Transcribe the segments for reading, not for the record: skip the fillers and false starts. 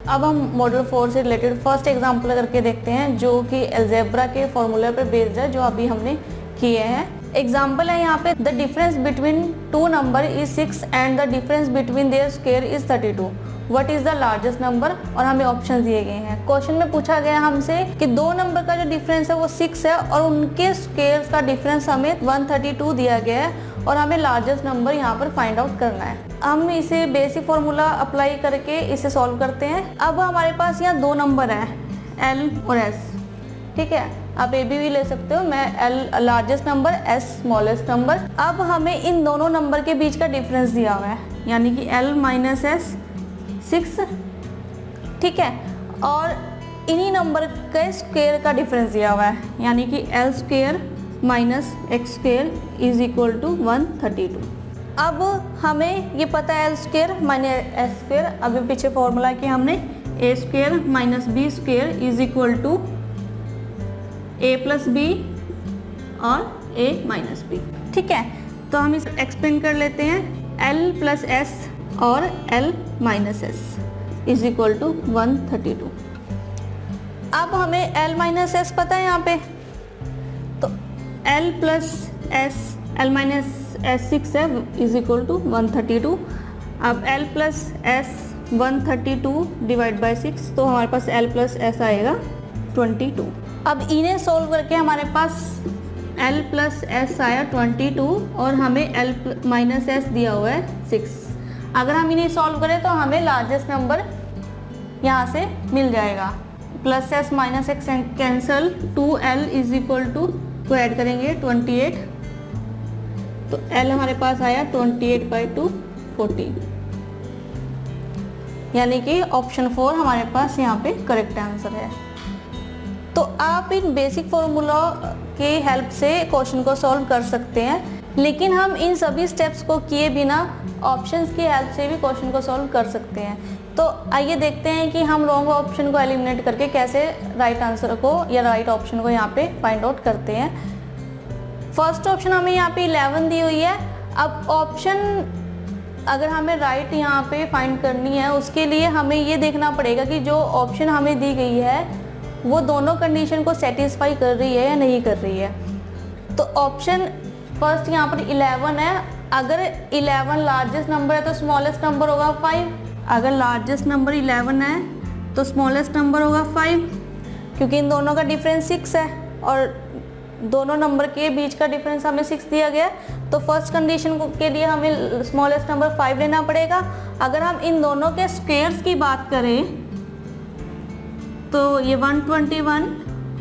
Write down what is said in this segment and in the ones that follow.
अब हम मॉड्यूल 4 से रिलेटेड फर्स्ट एग्जांपल करके देखते हैं जो कि अलजेब्रा के फॉर्मूले पे बेस्ड है, जो अभी हमने किए हैं। एग्जांपल है यहाँ पे, the difference between two number is 6 and the difference between their square is 32। What is the largest number, और हमें ऑप्शन दिए गए हैं। क्वेश्चन में पूछा गया हमसे कि दो नंबर का जो डिफरेंस है वो 6 है और उनके स्क्वायर्स का डिफरेंस हमें 132 दिया गया है और हमें लार्जेस्ट नंबर यहाँ पर फाइंड आउट करना है। हम इसे बेसिक फॉर्मूला अप्लाई करके इसे सॉल्व करते हैं। अब हमारे पास यहाँ दो नंबर है, एल और एस, ठीक है। आप ए भी ले सकते हो, मैं L largest number, S smallest number. अब हमें इन दोनों नंबर के बीच का डिफरेंस दिया हुआ है, यानी कि एल माइनस एस 6, ठीक है। और इन्हीं नंबर के स्क्वायर का डिफरेंस दिया हुआ है, यानी कि L square minus X square is equal to 132। अब हमें ये पता है L square minus S square, अभी पीछे फॉर्मूला किया हमने, A square minus B square is equal to A plus B और ए माइनस बी, ठीक है। तो हम इसे एक्सप्लेन कर लेते हैं, एल प्लस एस और L minus S is equal to 132। अब हमें एल माइनस एस पता है यहाँ पे, तो L plus S, L minus S 6 है इज इक्वल टू 132। अब L plus S 132 divide by 6, तो हमारे पास एल प्लस एस आएगा 22। अब इन्हें सोल्व करके हमारे पास एल प्लस एस आया 22 और हमें एल माइनस एस दिया हुआ है 6। अगर हम इन्हें सॉल्व करें तो हमें लार्जेस्ट नंबर यहाँ से मिल जाएगा। Plus S minus X cancel, 2l is equal to, को ऐड करेंगे 28, तो l हमारे पास आया 28/2 14, यानी कि ऑप्शन 4 हमारे पास यहाँ पे करेक्ट आंसर है। तो आप इन बेसिक फॉर्मूला के हेल्प से क्वेश्चन को सॉल्व कर सकते हैं, लेकिन हम इन सभी स्टेप्स को किए बिना ऑप्शंस की हेल्प से भी क्वेश्चन को सॉल्व कर सकते हैं। तो आइए देखते हैं कि हम रॉन्ग ऑप्शन को एलिमिनेट करके कैसे राइट आंसर को या राइट ऑप्शन को यहाँ पे फाइंड आउट करते हैं। फर्स्ट ऑप्शन हमें यहाँ पे 11 दी हुई है। अब ऑप्शन अगर हमें राइट यहाँ पे फाइंड करनी है, उसके लिए हमें ये देखना पड़ेगा कि जो ऑप्शन हमें दी गई है वो दोनों कंडीशन को सेटिस्फाई कर रही है या नहीं कर रही है। तो ऑप्शन फर्स्ट यहाँ पर 11 है, अगर 11 लार्जेस्ट नंबर है तो स्मॉलेस्ट नंबर होगा 5। अगर लार्जेस्ट नंबर 11 है तो स्मॉलेस्ट नंबर होगा 5, क्योंकि इन दोनों का डिफरेंस 6 है और दोनों नंबर के बीच का डिफरेंस हमें 6 दिया गया। तो फर्स्ट कंडीशन के लिए हमें स्मॉलेस्ट नंबर 5 लेना पड़ेगा। अगर हम इन दोनों के स्क्वायर्स की बात करें तो ये 121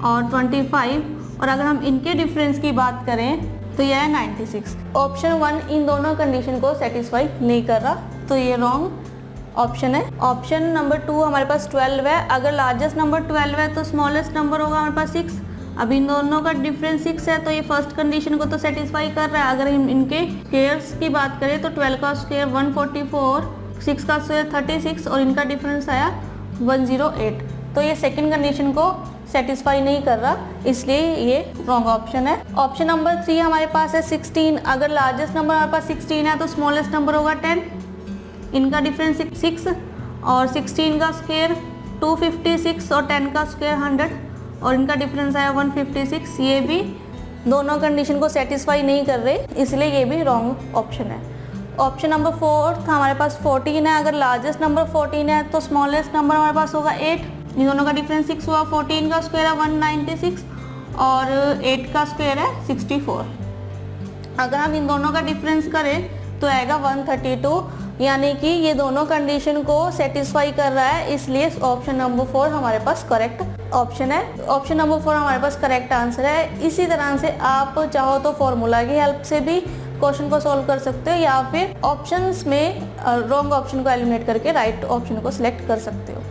और 25, और अगर हम इनके डिफरेंस की बात करें तो यह है 96। ऑप्शन 1 इन दोनों कंडीशन को सेटिस्फाई नहीं कर रहा, तो ये रॉन्ग ऑप्शन है। ऑप्शन नंबर 2 हमारे पास 12 है। अगर लार्जेस्ट नंबर 12 है तो स्मॉलेस्ट नंबर होगा हमारे पास 6। अब इन दोनों का डिफरेंस 6 है, तो ये फर्स्ट कंडीशन को तो सेटिस्फाई कर रहा है। अगर हम इनके स्क्वायर्स की बात करें तो 12 का स्क्वायर 144, 6 का स्क्वायर 36 और इनका डिफरेंस आया 108। तो ये सेकंड कंडीशन को सेटिस्फाई नहीं कर रहा, इसलिए ये रॉन्ग ऑप्शन है। ऑप्शन नंबर 3 हमारे पास है 16। अगर लार्जेस्ट नंबर हमारे पास 16 है तो स्मॉलेस्ट नंबर होगा 10। इनका डिफरेंस 6 और 16 का स्क्वायर 256 और 10 का स्क्वायर 100 और इनका डिफरेंस आया 156। ये भी दोनों कंडीशन को सेटिस्फाई नहीं कर रहे, इसलिए ये भी रॉन्ग ऑप्शन है। ऑप्शन नंबर 4 हमारे पास 14 है। अगर लार्जेस्ट नंबर 14 है तो स्मॉलेस्ट नंबर हमारे पास होगा 8। इन दोनों का डिफरेंस 6 हुआ। 14 का स्क्वायर है 196 और 8 का स्क्वायर है 64। अगर हम इन दोनों का डिफरेंस करें तो आएगा 132, यानी कि ये दोनों कंडीशन को सेटिस्फाई कर रहा है, इसलिए ऑप्शन नंबर 4 हमारे पास करेक्ट ऑप्शन है। ऑप्शन नंबर 4 हमारे पास करेक्ट आंसर है। इसी तरह से आप चाहो तो फॉर्मूला की हेल्प से भी क्वेश्चन को सॉल्व कर सकते हो या फिर ऑप्शंस में रॉन्ग ऑप्शन को एलिमिनेट करके राइट ऑप्शन को सिलेक्ट कर सकते हो।